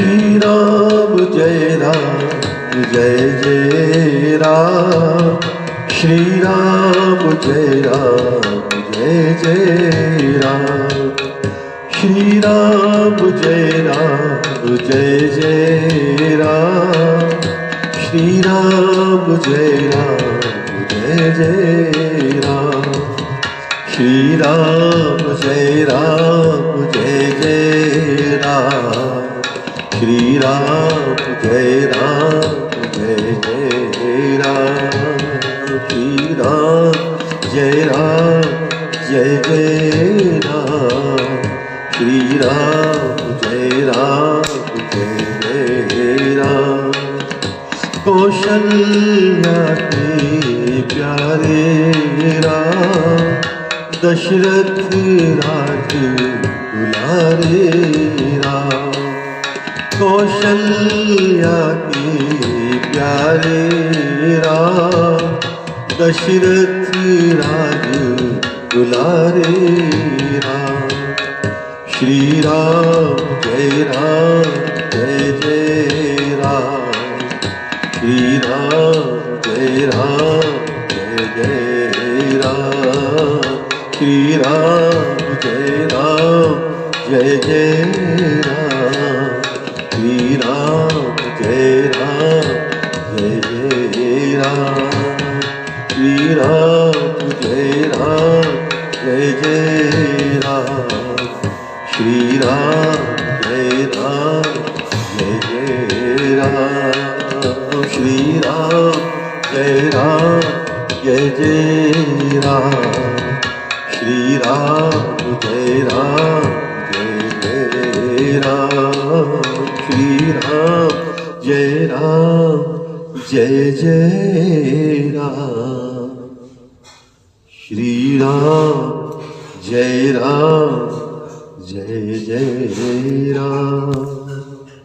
श्री राम जय जय राम। श्री राम जय जय राम। श्री राम जय जय राम। श्री राम जय जय राम। श्री राम जय जय राम। श्री राम जय जय राम। श्री राम जय जय राम। श्री राम जय जय राम। कौशल्या के प्यारे राम, दशरथ राज दुलारे राम। कौशल्या के प्यारे राम, दशरथ राज दुलारे राम। श्री राम जय जय राम। श्री राम जय जय राम। श्री राम जय जय राम। श्री राम जय जय राम। श्री राम जय जय राम। श्री राम जय जय राम। श्री राम जय जय राम। श्री राम जय जय राम। श्री राम जय जय राम। श्री राम जय जय राम।